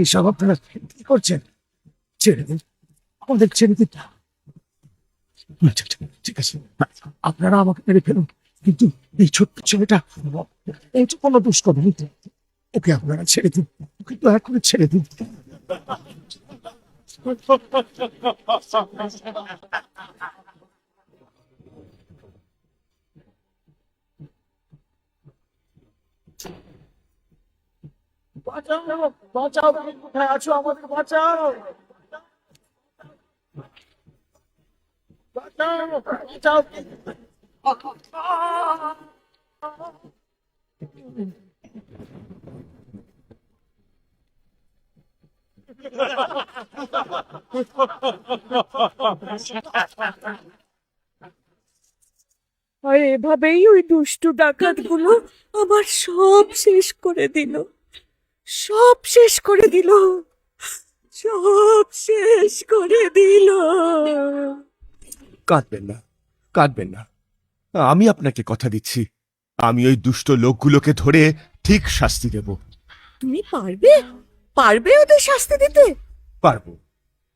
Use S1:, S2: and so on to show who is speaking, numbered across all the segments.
S1: এইসব আপনারা কি করছেন? ছেড়ে দিন, আমাদের ছেড়ে দিন। আচ্ছা, আচ্ছা, ঠিক আছে, আপনারা আমাকে মেরে ফেলুন, কিন্তু এই ছোট্ট ছেলেটা এই তো কোনো দোষ করেনি, ওকে আপনারা ছেড়ে দিন, ওকে দয়া করে ছেড়ে দিন। বাঁচাও, বাঁচাও, তুমি কোথায় আছো? আমাদের বাঁচাও, বাঁচাও, বাঁচাও।
S2: আর এভাবেই ওই দুষ্টু ডাকাতগুলো আমার সব শেষ করে দিল, সব শেষ করে দিল, সব শেষ করে দিল।
S3: কাঁদবেন না, কাঁদবেন না। আমি আপনাকে কথা দিচ্ছি, আমি ওই দুষ্ট লোকগুলোকে ধরে ঠিক শাস্তি দেব।
S2: তুমি পারবে, পারবে ওদের শাস্তি দিতে?
S3: পারবো।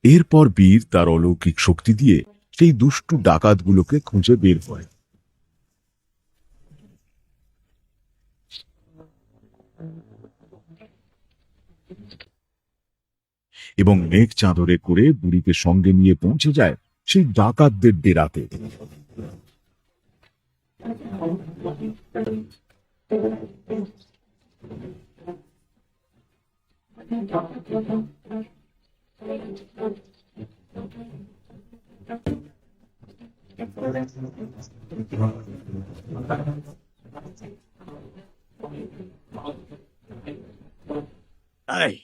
S4: এরপর বীর তার অলৌকিক শক্তি দিয়ে সেই দুষ্টু ডাকাতগুলোকে খুঁজে বের করে। এবং মেঘ চাদরে করে বুড়িকে সঙ্গে নিয়ে পৌঁছে যায় সেই ডাকাতদের ডেরাতে।
S1: এই,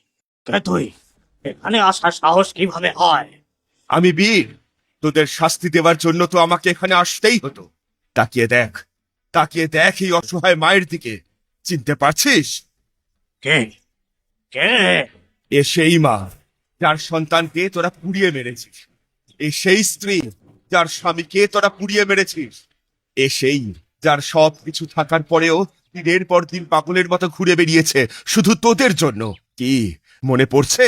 S1: কে তুই? এখানে আসার সাহস কিভাবে হয়?
S3: আমি বীর, তোদের শাস্তি দেওয়ার জন্য তো আমাকে এখানে আসতেই হতো। তাকিয়ে দেখ, তাকিয়ে দেখ এই অসহায় মায়ের দিকে। চিনতে পারছিস?
S1: কে? কে?
S3: এ সেই মা যার সন্তানকে তোরা পুড়িয়ে মেরেছিস। এ সেই স্ত্রী যার স্বামীকে তোরা পুড়িয়ে মেরেছিস। এ সেই যার সব কিছু থাকার পরেও দিনের পর দিন পাগলের মতো ঘুরে বেরিয়েছে শুধু তোদের জন্য। কি মনে পড়ছে?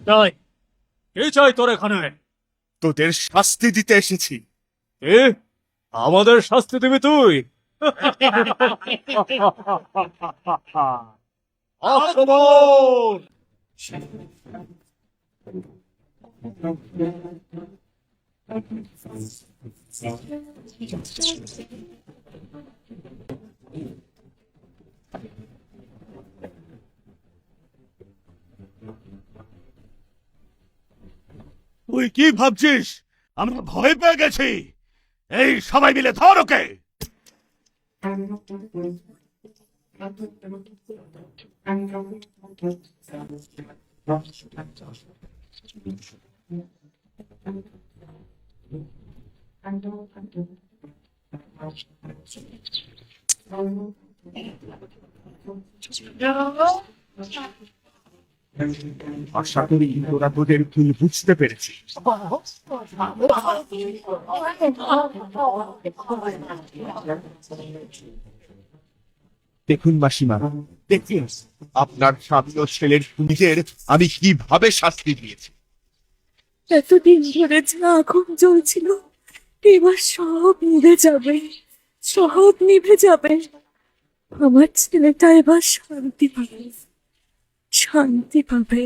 S1: চাই, কি চাই তোর এখানে?
S3: তোদের শাস্তি দিতে এসেছি।
S1: এ, আমাদের শাস্তি দিবি তুই? আক্রমণ!
S5: তুই কি ভাবছিস আমরা ভয় পেয়ে গেছি? এই সবাই মিলে ধর ওকে।
S3: আশা করি তোরা তোদের ভুল বুঝতে পেরেছিস। দেখুন মাসিমা, দেখুন আপনার স্বামী ও ছেলের খুনিদের আমি কিভাবে শাস্তি দিয়েছি।
S2: এতদিন ধরে যা আগুন জ্বলছিল এবার সব নিভে যাবে, সব নিভে যাবে। আমার ছেলেটা এবার শান্তি পাবে, শান্তি পাবে।